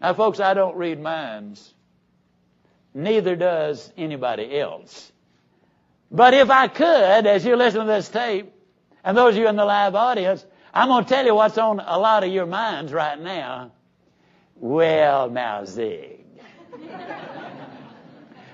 Now, folks, I don't read minds. Neither does anybody else. But if I could, as you listen to this tape, and those of you in the live audience, I'm going to tell you what's on a lot of your minds right now. Well, now, Zig.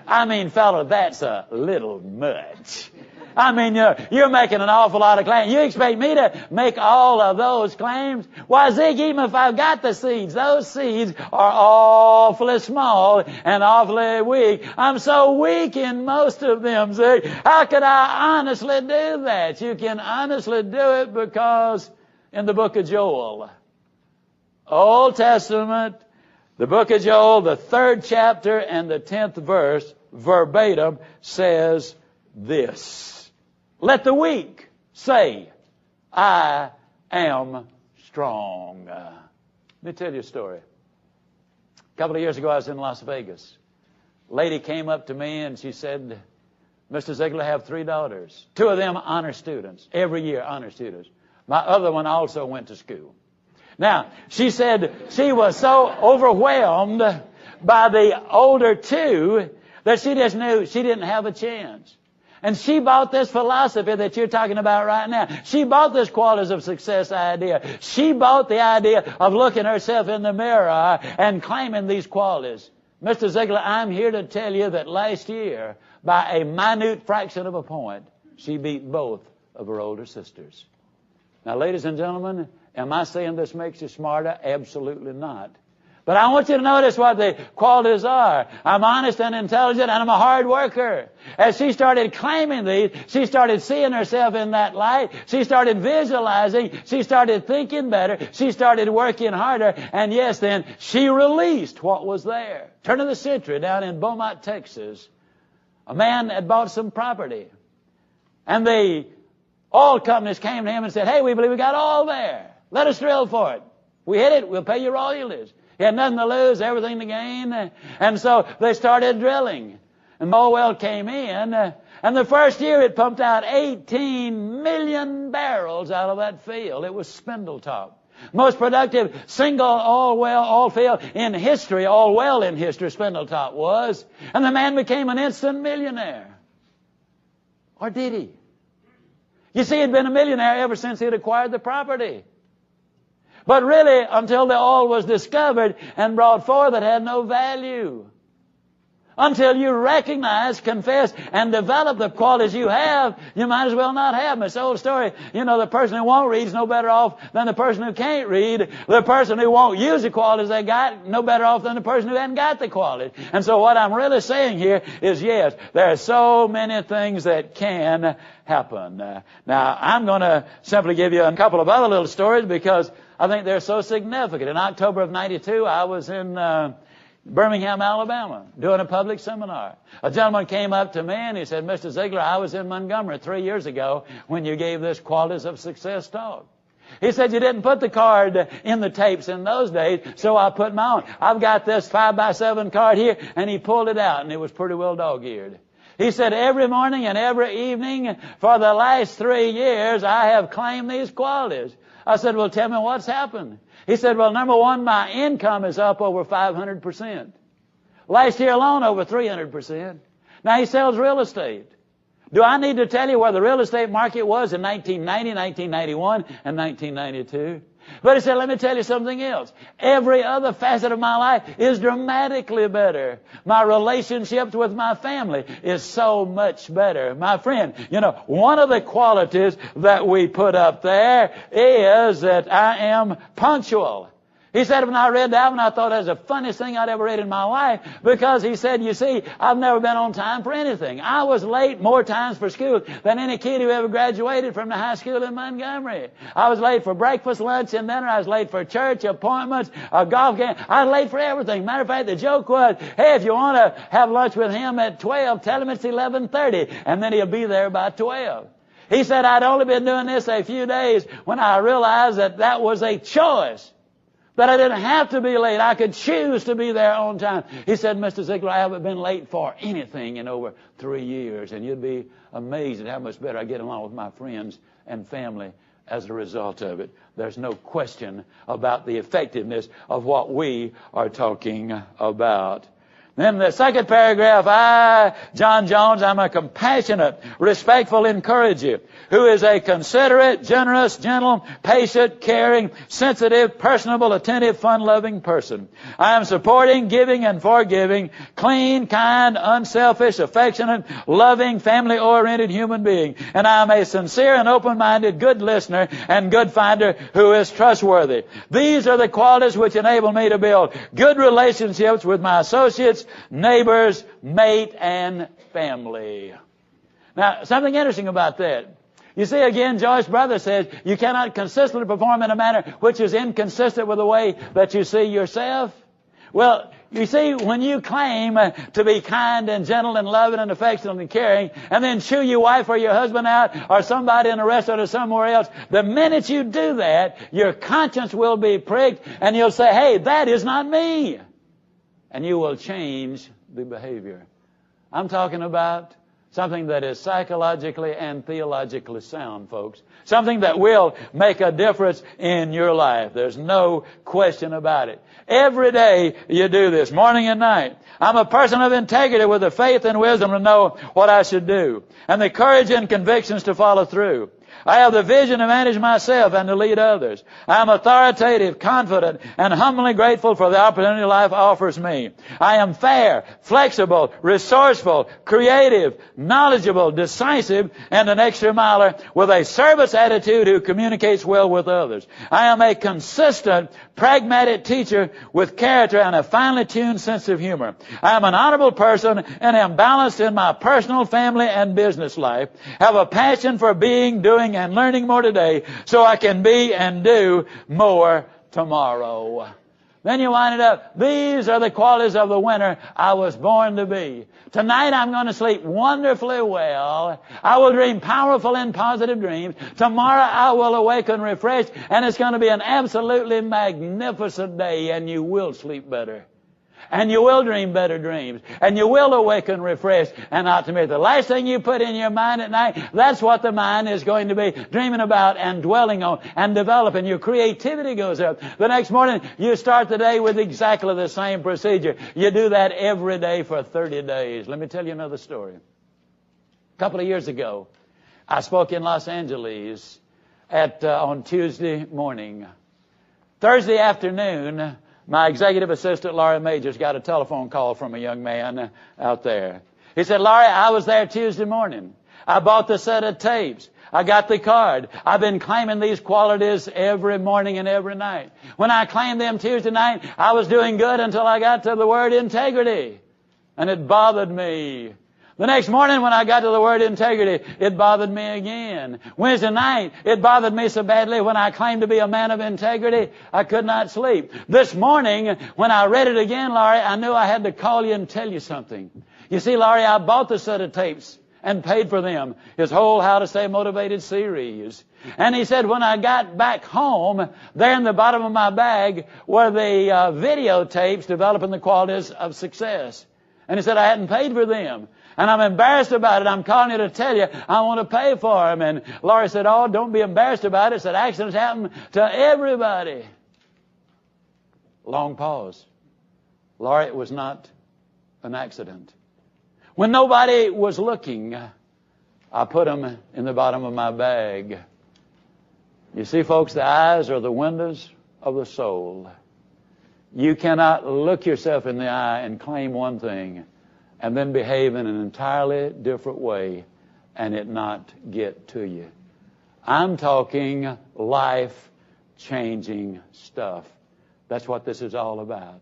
I mean, fella, that's a little much. I mean, you're making an awful lot of claims. You expect me to make all of those claims? Why, Zig, even if I've got the seeds, those seeds are awfully small and awfully weak. I'm so weak in most of them, Zig. How could I honestly do that? You can honestly do it because in the book of Joel, Old Testament, the book of Joel, the 3rd chapter and the 10th verse, verbatim, says this. Let the weak say, I am strong. Let me tell you a story. A couple of years ago, I was in Las Vegas. A lady came up to me and she said, Mr. Ziglar, I have 3 daughters. 2 of them honor students, every year honor students. My other one also went to school. Now, she said she was so overwhelmed by the older 2 that she just knew she didn't have a chance. And she bought this philosophy that you're talking about right now. She bought this qualities of success idea. She bought the idea of looking herself in the mirror and claiming these qualities. Mr. Ziglar, I'm here to tell you that last year, by a minute fraction of a point, she beat both of her older sisters. Now, ladies and gentlemen, am I saying this makes you smarter? Absolutely not. But I want you to notice what the qualities are. I'm honest and intelligent, and I'm a hard worker. As she started claiming these, she started seeing herself in that light. She started visualizing. She started thinking better. She started working harder. And yes, then she released what was there. Turn of the century down in Beaumont, Texas. A man had bought some property. And the oil companies came to him and said, hey, we believe we got oil there. Let us drill for it. We hit it, we'll pay you royalties. He had nothing to lose, everything to gain. And so they started drilling. And the oil well came in. And the first year it pumped out 18 million barrels out of that field. It was Spindletop. Most productive single oil field in history, oil well in history, Spindletop was. And the man became an instant millionaire. Or did he? You see, he'd been a millionaire ever since he'd acquired the property. But really, until the oil was discovered and brought forth, it had no value. Until you recognize, confess, and develop the qualities you have, you might as well not have them. It's the old story. You know, the person who won't read is no better off than the person who can't read. The person who won't use the qualities they got, no better off than the person who hasn't got the qualities. And so what I'm really saying here is, yes, there are so many things that can happen. Now, I'm going to simply give you a couple of other little stories because I think they're so significant. In October of 92, I was in Birmingham, Alabama, doing a public seminar. A gentleman came up to me and he said, Mr. Ziglar, I was in Montgomery 3 years ago when you gave this qualities of success talk. He said, you didn't put the card in the tapes in those days, so I put my own. I've got this 5x7 card here, and he pulled it out, and it was pretty well dog-eared. He said, every morning and every evening for the last 3 years, I have claimed these qualities. I said, well, tell me what's happened. He said, well, number one, my income is up over 500%. Last year alone, over 300%. Now, he sells real estate. Do I need to tell you where the real estate market was in 1990, 1991, and 1992? But he said, let me tell you something else. Every other facet of my life is dramatically better. My relationships with my family is so much better. My friend, you know, one of the qualities that we put up there is that I am punctual. He said, when I read that one, I thought that was the funniest thing I'd ever read in my life because he said, you see, I've never been on time for anything. I was late more times for school than any kid who ever graduated from the high school in Montgomery. I was late for breakfast, lunch, and dinner. I was late for church appointments, a golf game. I was late for everything. Matter of fact, the joke was, hey, if you want to have lunch with him at 12, tell him it's 11:30, and then he'll be there by 12. He said, I'd only been doing this a few days when I realized that that was a choice. That I didn't have to be late. I could choose to be there on time. He said, Mr. Ziglar, I haven't been late for anything in over 3 years. And you'd be amazed at how much better I get along with my friends and family as a result of it. There's no question about the effectiveness of what we are talking about. Then the second paragraph, I, John Jones, I'm a compassionate, respectful encourager who is a considerate, generous, gentle, patient, caring, sensitive, personable, attentive, fun-loving person. I am supporting, giving, and forgiving, clean, kind, unselfish, affectionate, loving, family-oriented human being. And I am a sincere and open-minded, good listener and good finder who is trustworthy. These are the qualities which enable me to build good relationships with my associates, neighbors, mate, and family. Now, something interesting about that. You see, again, Joyce Brother says, you cannot consistently perform in a manner which is inconsistent with the way that you see yourself. Well, you see, when you claim to be kind and gentle and loving and affectionate and caring, and then chew your wife or your husband out or somebody in a restaurant or somewhere else, the minute you do that, your conscience will be pricked and you'll say, hey, that is not me. And you will change the behavior. I'm talking about something that is psychologically and theologically sound, folks. Something that will make a difference in your life. There's no question about it. Every day you do this, morning and night. I'm a person of integrity with the faith and wisdom to know what I should do, and the courage and convictions to follow through. I have the vision to manage myself and to lead others. I am authoritative, confident, and humbly grateful for the opportunity life offers me. I am fair, flexible, resourceful, creative, knowledgeable, decisive, and an extra miler with a service attitude who communicates well with others. I am a consistent, pragmatic teacher with character and a finely tuned sense of humor. I am an honorable person and am balanced in my personal, family, and business life. Have a passion for being, doing, and learning more today so I can be and do more tomorrow. Then you wind it up. These are the qualities of the winner I was born to be. Tonight I'm going to sleep wonderfully well. I will dream powerful and positive dreams. Tomorrow I will awaken refreshed, and it's going to be an absolutely magnificent day, and you will sleep better. And you will dream better dreams. And you will awaken refreshed and optimistic. The last thing you put in your mind at night, that's what the mind is going to be dreaming about and dwelling on and developing. Your creativity goes up. The next morning, you start the day with exactly the same procedure. You do that every day for 30 days. Let me tell you another story. A couple of years ago, I spoke in Los Angeles on Tuesday morning. Thursday afternoon, my executive assistant, Laurie Majors, got a telephone call from a young man out there. He said, Laurie, I was there Tuesday morning. I bought the set of tapes. I got the card. I've been claiming these qualities every morning and every night. When I claimed them Tuesday night, I was doing good until I got to the word integrity. And it bothered me. The next morning when I got to the word integrity, it bothered me again. Wednesday night, it bothered me so badly when I claimed to be a man of integrity, I could not sleep. This morning, when I read it again, Laurie, I knew I had to call you and tell you something. You see, Laurie, I bought the set of tapes and paid for them, his whole How to Stay Motivated series. And he said, when I got back home, there in the bottom of my bag were the videotapes developing the qualities of success. And he said, I hadn't paid for them. And I'm embarrassed about it. I'm calling you to tell you I want to pay for them. And Laurie said, oh, don't be embarrassed about it. Said, accidents happen to everybody. Long pause. Laurie, it was not an accident. When nobody was looking, I put them in the bottom of my bag. You see, folks, the eyes are the windows of the soul. You cannot look yourself in the eye and claim one thing and then behave in an entirely different way and it not get to you. I'm talking life-changing stuff. That's what this is all about.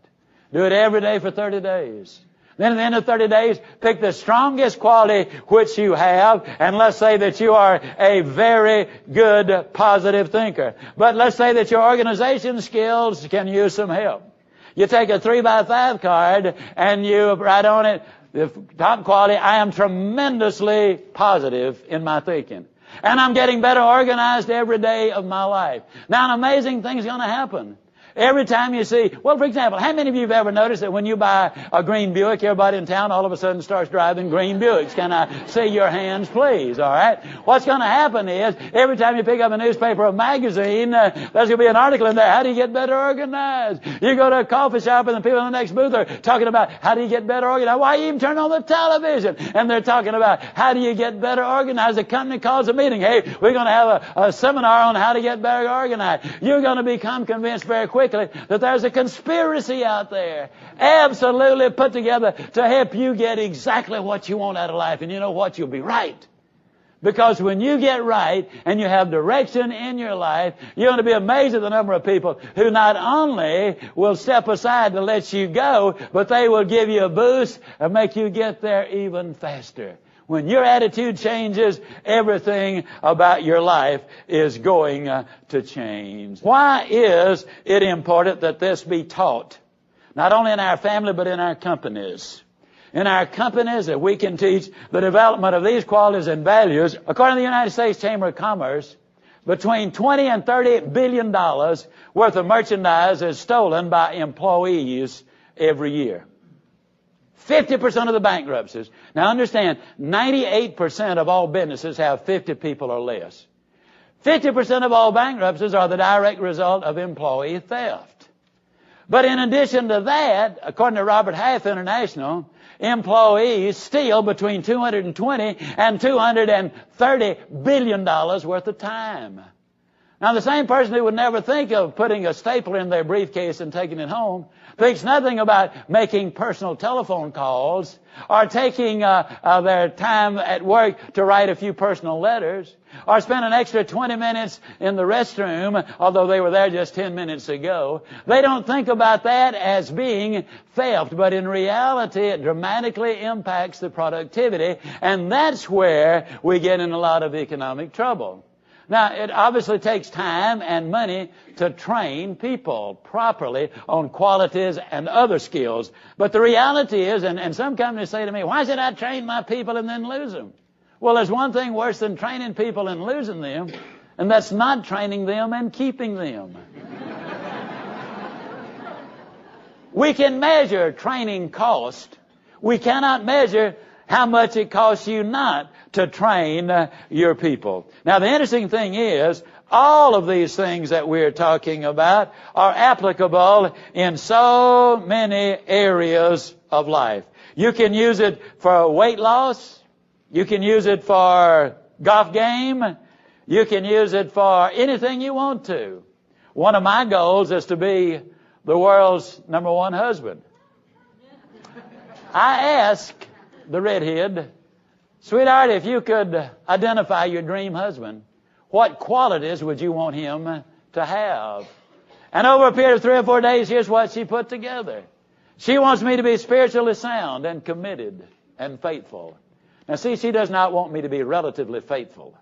Do it every day for 30 days. Then at the end of 30 days, pick the strongest quality which you have, and let's say that you are a very good, positive thinker. But let's say that your organization skills can use some help. You take a 3x5 card and you write on it, the top quality, I am tremendously positive in my thinking. And I'm getting better organized every day of my life. Now, an amazing thing's going to happen. Every time you see, well, for example, how many of you have ever noticed that when you buy a green Buick, everybody in town all of a sudden starts driving green Buicks? Can I see your hands, please? All right. What's going to happen is every time you pick up a newspaper or magazine, there's going to be an article in there. How do you get better organized? You go to a coffee shop and the people in the next booth are talking about how do you get better organized? Why you even turn on the television? And they're talking about how do you get better organized? The company calls a meeting. Hey, we're going to have a seminar on how to get better organized. You're going to become convinced very quickly that there's a conspiracy out there, absolutely put together to help you get exactly what you want out of life. And you know what? You'll be right. Because when you get right and you have direction in your life, you're going to be amazed at the number of people who not only will step aside to let you go, but they will give you a boost and make you get there even faster. When your attitude changes, everything about your life is going to change. Why is it important that this be taught? Not only in our family, but in our companies. In our companies, that we can teach the development of these qualities and values. According to the United States Chamber of Commerce, between $20 and $30 billion worth of merchandise is stolen by employees every year. 50% of the bankruptcies. Now understand, 98% of all businesses have 50 people or less. 50% of all bankruptcies are the direct result of employee theft. But in addition to that, according to Robert Half International, employees steal between $220 and $230 billion worth of time. Now, the same person who would never think of putting a stapler in their briefcase and taking it home thinks nothing about making personal telephone calls or taking their time at work to write a few personal letters or spend an extra 20 minutes in the restroom, although they were there just 10 minutes ago. They don't think about that as being theft, but in reality it dramatically impacts the productivity, and that's where we get in a lot of economic trouble. Now, it obviously takes time and money to train people properly on qualities and other skills. But the reality is, and some companies say to me, why should I train my people and then lose them? Well, there's one thing worse than training people and losing them, and that's not training them and keeping them. We can measure training cost. We cannot measure how much it costs you not to train your people. Now, the interesting thing is, all of these things that we're talking about are applicable in so many areas of life. You can use it for weight loss. You can use it for golf game. You can use it for anything you want to. One of my goals is to be the world's #1 husband. I ask the redhead, sweetheart, if you could identify your dream husband, what qualities would you want him to have? And over a period of 3 or 4 days, here's what she put together. She wants me to be spiritually sound and committed and faithful. Now see, she does not want me to be relatively faithful.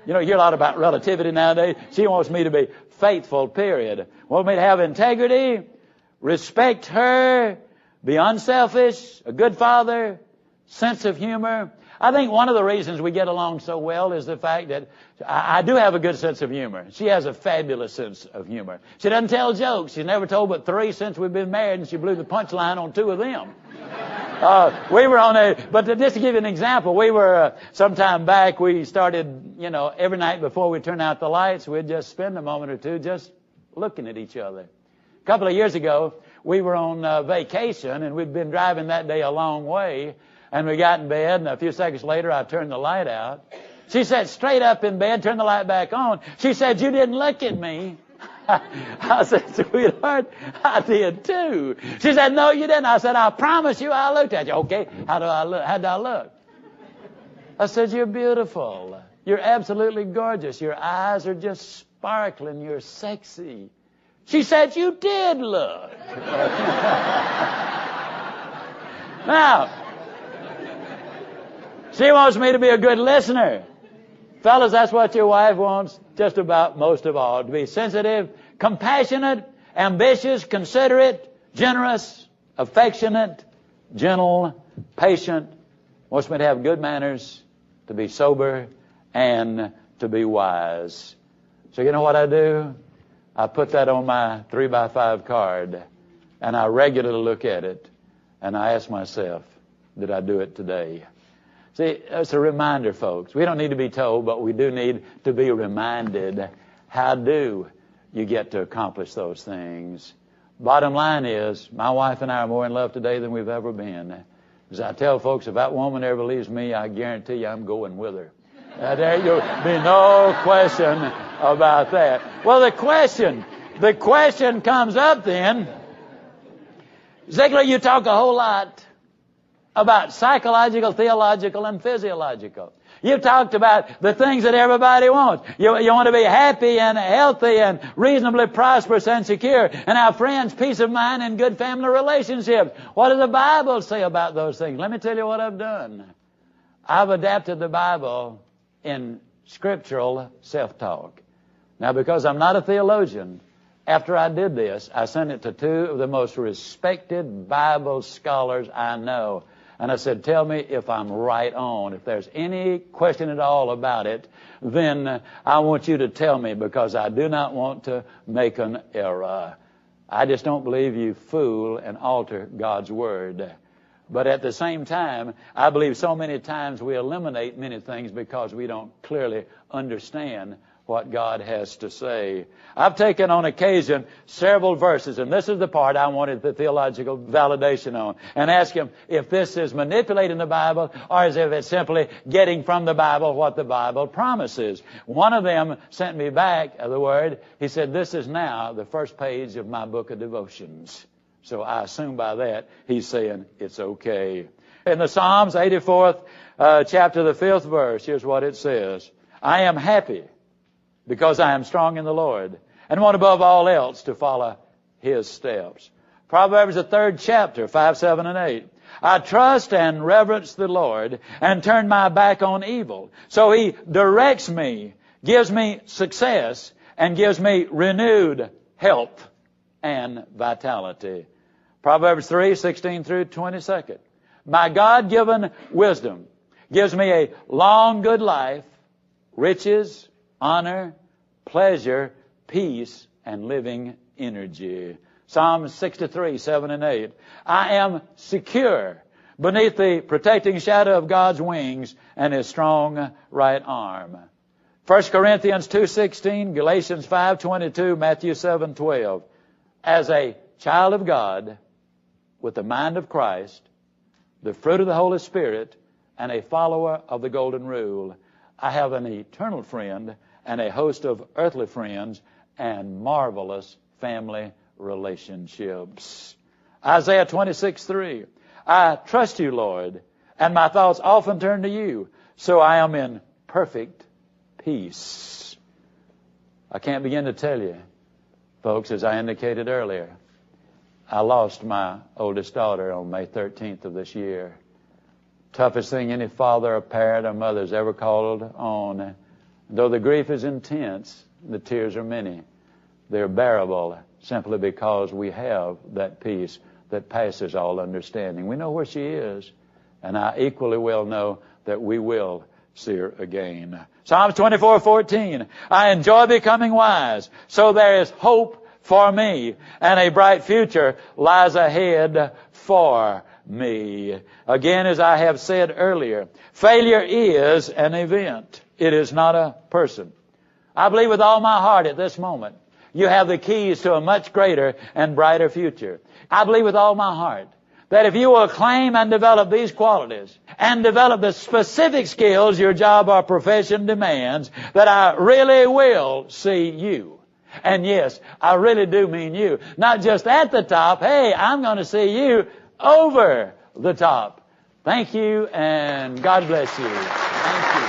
You know, you hear a lot about relativity nowadays. She wants me to be faithful, period. Wants me to have integrity, respect her, be unselfish, a good father, sense of humor. I think one of the reasons we get along so well is the fact that I do have a good sense of humor. She has a fabulous sense of humor. She doesn't tell jokes. She's never told but 3 since we've been married, and she blew the punchline on 2 of them. But just to give you an example, we were, sometime back, we started, every night before we turned out the lights, we'd just spend a moment or two just looking at each other. A couple of years ago, we were on vacation, and we'd been driving that day a long way, and we got in bed, and a few seconds later, I turned the light out. She sat straight up in bed, turned the light back on. She said, "You didn't look at me." I said, "Sweetheart, I did too." She said, "No, you didn't." I said, "I promise you I looked at you." "Okay, how did I look?" I said, "You're beautiful. You're absolutely gorgeous. Your eyes are just sparkling. You're sexy." She said, "You did look." Now, she wants me to be a good listener. Fellas, that's what your wife wants just about most of all. To be sensitive, compassionate, ambitious, considerate, generous, affectionate, gentle, patient. Wants me to have good manners, to be sober, and to be wise. So you know what I do? I put that on my 3x5 card, and I regularly look at it, and I ask myself, did I do it today? See, it's a reminder, folks. We don't need to be told, but we do need to be reminded. How do you get to accomplish those things? Bottom line is, my wife and I are more in love today than we've ever been. As I tell folks, if that woman ever leaves me, I guarantee you I'm going with her. There will be no question about that. Well, the question comes up then. Ziglar, you talk a whole lot about psychological, theological, and physiological. You've talked about the things that everybody wants. You want to be happy and healthy and reasonably prosperous and secure and have friends, peace of mind, and good family relationships. What does the Bible say about those things? Let me tell you what I've done. I've adapted the Bible in scriptural self-talk. Now, because I'm not a theologian, after I did this, I sent it to two of the most respected Bible scholars I know. And I said, tell me if I'm right on. If there's any question at all about it, then I want you to tell me, because I do not want to make an error. I just don't believe you fool and alter God's Word. But at the same time, I believe so many times we eliminate many things because we don't clearly understand what God has to say. I've taken on occasion several verses, and this is the part I wanted the theological validation on, and ask him if this is manipulating the Bible or as if it's simply getting from the Bible what the Bible promises. One of them sent me back the word. He said, this is now the first page of my book of devotions. So I assume by that he's saying it's okay. In the Psalms, 84th chapter, the 5th verse, here's what it says. I am happy because I am strong in the Lord and want above all else to follow His steps. Proverbs, the 3rd chapter, 5, 7, and 8. I trust and reverence the Lord and turn my back on evil. So He directs me, gives me success, and gives me renewed health and vitality. Proverbs 3, 16 through 22. My God-given wisdom gives me a long, good life, riches, honor, pleasure, peace, and living energy. Psalm 63, 7 and 8. I am secure beneath the protecting shadow of God's wings and His strong right arm. 1 Corinthians 2:16, Galatians 5:22, Matthew 7:12. As a child of God, with the mind of Christ, the fruit of the Holy Spirit, and a follower of the Golden Rule, I have an eternal friend and a host of earthly friends and marvelous family relationships. Isaiah 26:3. I trust you, Lord, and my thoughts often turn to you, so I am in perfect peace. I can't begin to tell you, folks, as I indicated earlier, I lost my oldest daughter on May 13th of this year. Toughest thing any father or parent or mother has ever called on. Though the grief is intense, the tears are many. They're bearable simply because we have that peace that passes all understanding. We know where she is, and I equally well know that we will see her again. Psalms 24:14. I enjoy becoming wise, so there is hope for me, and a bright future lies ahead for me. Again, as I have said earlier, failure is an event. It is not a person. I believe with all my heart at this moment, you have the keys to a much greater and brighter future. I believe with all my heart that if you will claim and develop these qualities and develop the specific skills your job or profession demands, that I really will see you. And yes, I really do mean you. Not just at the top. Hey, I'm going to see you over the top. Thank you, and God bless you. Thank you.